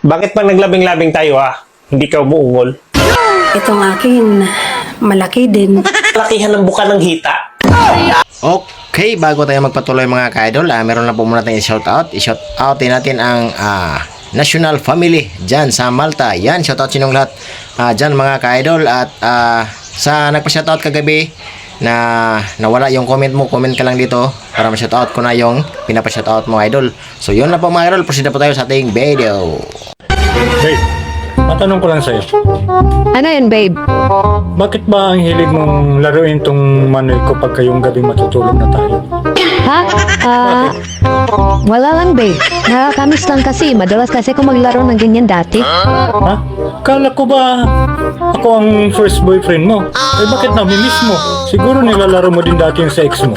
Bakit pag naglabing-labing tayo hindi ka umuungol? Itong akin, malaki din. Lakihan ng buka ng hita. Okay, bago tayo magpatuloy mga ka-idol, meron na po muna tayong shoutout. I-shoutout natin ang National Family dyan sa Malta. Yan, shoutout sinong lahat dyan mga ka-idol. At sa nagpa-shoutout kagabi na nawala yung comment mo, comment ka lang dito para ma-shoutout ko na yung pinapa-shoutout mo idol. So yun na po mga idol, proceed na po tayo sa ating video. Babe, matanong ko lang sa'yo. Ano yun, babe? Bakit ba ang hilig mong laruin tong Manoy ko pagka yung gabi matutulog na tayo? Ha? Wala lang, babe. Nakakamiss lang kasi. Madalas kasi ako maglaro ng ganyan dati. Ha? Kala ko ba ako ang first boyfriend mo? Eh bakit namimiss mo? Siguro nilalaro mo din dati yung sa ex mo.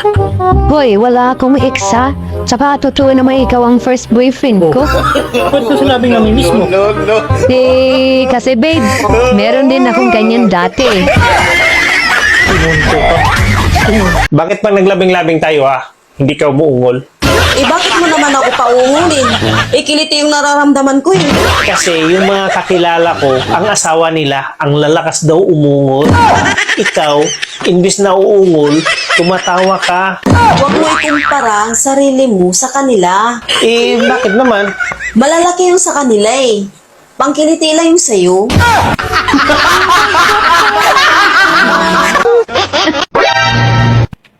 Hoy, wala akong ex ha. Tsaka totoo naman ikaw ang first boyfriend ko. Ba't mo sinabing namimiss mo? Eh, kasi babe, meron din akong ganyan dati. Pinunto ka. Bakit pag naglabing-labing tayo hindi ka umuungol? Eh, bakit mo naman ako paungulin? Eh, kiliti yung nararamdaman ko eh. Kasi yung mga kakilala ko, ang asawa nila, ang lalakas daw umungol. Ikaw, imbis na uungol, tumatawa ka. Huwag mo ikumpara ang sarili mo sa kanila. Eh, bakit naman? Malalaki yung sa kanila eh. Pangkiliti lang yung sa'yo.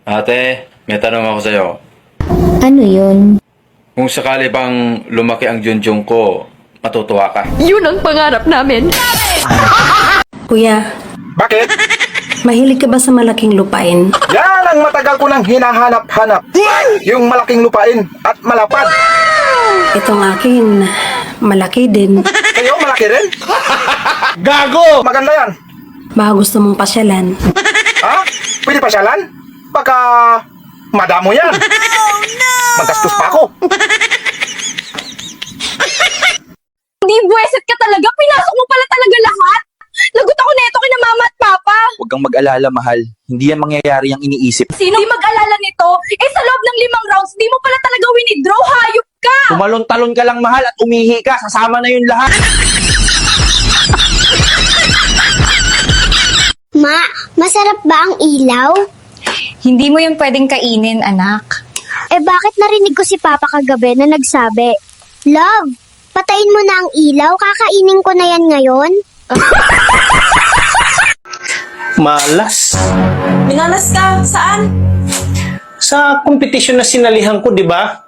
Ate, may tanong ako sa'yo. Ano yun? Kung sakali bang lumaki ang junjung ko, matutuwa ka? Yun ang pangarap namin. Kuya, Bakit? mahilig ka ba sa malaking lupain? Yan ang matagal ko nang hinahanap-hanap. Yung malaking lupain at malapad. Itong akin, malaki din. Kayo malaki rin? Gago! Maganda yan. Baka gusto mong pasyalan. Ha? Pwede pasyalan? Baka madamo yan. Magastos pa ako. Hindi, buweset ka talaga. Pinasok mo pala talaga lahat. Lagot ako neto kina mama at papa. Huwag kang mag-alala, mahal. Hindi yan mangyayari ang iniisip. Sino di mag-alala nito? Eh, sa loob ng 5 rounds, di mo pala talaga winidraw. Hayop ka! Tumalon-talon ka lang, mahal, at umihi ka. Sasama na yun lahat. Ma, masarap ba ang ilaw? Hindi mo yung pwedeng kainin, anak. Eh bakit narinig ko si Papa kagabi na nagsabi, Love, patayin mo na ang ilaw, kakainin ko na yan ngayon? Malas. Minalas ka? Saan? Sa kompetisyon na sinalihan ko, di ba?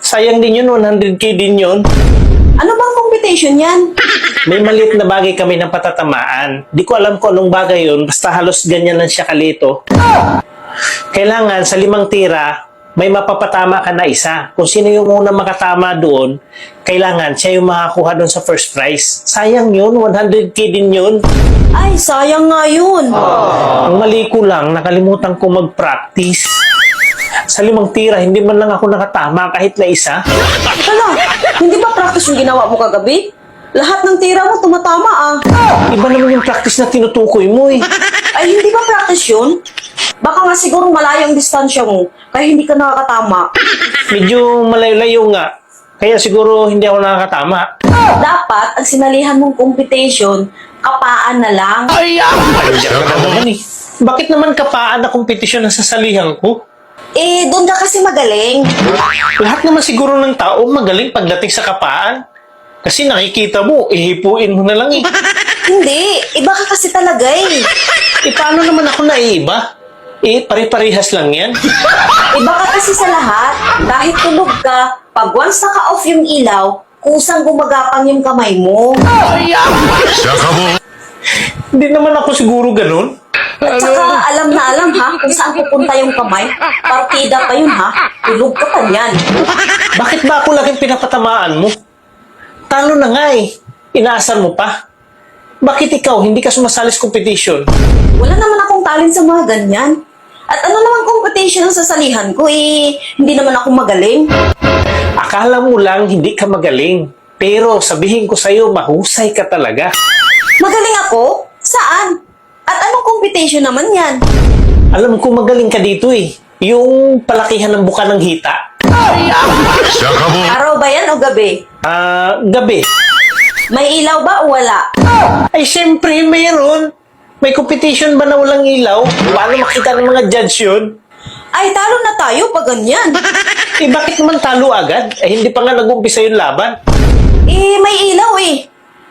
Sayang din yun, 100k din yun. Ano bang competition yan? May maliit na bagay kami ng patatamaan. Di ko alam kung anong bagay yun, basta halos ganyan lang siya kalito. Kailangan sa 5 tira, may mapapatama ka na isa. Kung sino yung unang makatama doon, kailangan siya yung makakuha doon sa first prize. Sayang yun, 100k din yun. Ay, sayang nga yun. Ang mali ko lang, nakalimutan ko mag-practice. Sa 5 tira, hindi man lang ako nakatama kahit na isa. Hala, hindi ba practice yung ginawa mo kagabi? Lahat ng tira mo tumatama Iba naman yung practice na tinutukoy mo eh. Ay, hindi ba practice yun? Baka nga siguro malayo ang distansya mo, kaya hindi ka nakakatama. Medyo malayo-layo nga. Kaya siguro hindi ako nakakatama. Dapat, ang sinalihan mong competition, kapaan na lang. Bakit naman kapaan na kompetisyon ang sasalihan ko? Eh, doon ka kasi magaling. Lahat naman siguro ng tao magaling pagdating sa kapaan. Kasi nakikita mo, ihipuin mo na lang eh. Hindi, iba ka kasi talaga eh. Paano naman ako naiiba? Pare-parehas lang yan. Iba ka kasi sa lahat. Kahit tulog ka, pag once naka-off yung ilaw, kusang gumagapang yung kamay mo. Hindi naman ako siguro ganun. At saka alam na alam ha, kung saan pupunta yung kamay. Partida pa yun ha, tulog ka pa niyan. Bakit ba ako laging pinapatamaan mo? Talo na nga eh. Inaasar mo pa. Bakit ikaw hindi ka sumasali sa competition? Wala naman akong talent sa mga ganyan. At ano naman competition ang sasalihan ko eh, hindi naman ako magaling. Akala mo lang hindi ka magaling. Pero sabihin ko sa'yo, mahusay ka talaga. Magaling ako? Saan? At anong competition naman yan? Alam ko magaling ka dito eh. Yung palakihan ng buka ng hita. Araw ba yan o gabi? Gabi. May ilaw ba o wala? Ay, syempre, mayroon. May competition ba na walang ilaw? Paano makita ng mga judge yun? Ay, talo na tayo pag ganyan. Eh, bakit naman talo agad? Eh, hindi pa nga nag-umpisa yung laban. Eh, may ilaw eh.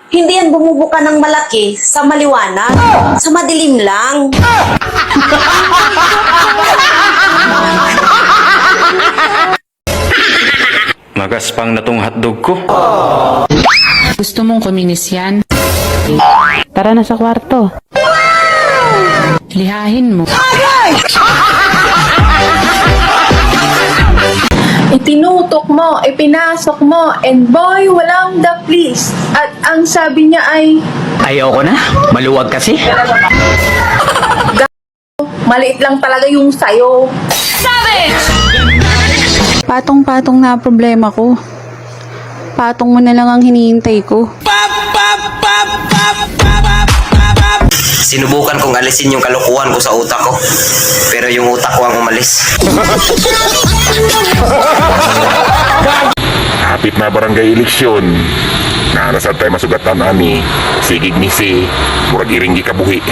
Hindi yan bumubuka ng malaki sa maliwanag. Sa madilim lang. Magaspang na tong hotdog ko. Gusto mong kuminis yan? Tara na sa kwarto. Lihahin mo. Itinutok mo, ipinasok mo, and boy, walang the please. At ang sabi niya ay, Ayoko na. Maluwag kasi. maliit lang talaga yung sayo. Patong-patong na problema ko. Patong mo na lang ang hinihintay ko. Sinubukan kong alisin yung kalokohan ko sa utak ko. Pero yung utak ko ang umalis. Hapit na barangay eleksyon. Naanasad tayo masugatan ani. Sigig misi. Murag iring gikabuhi.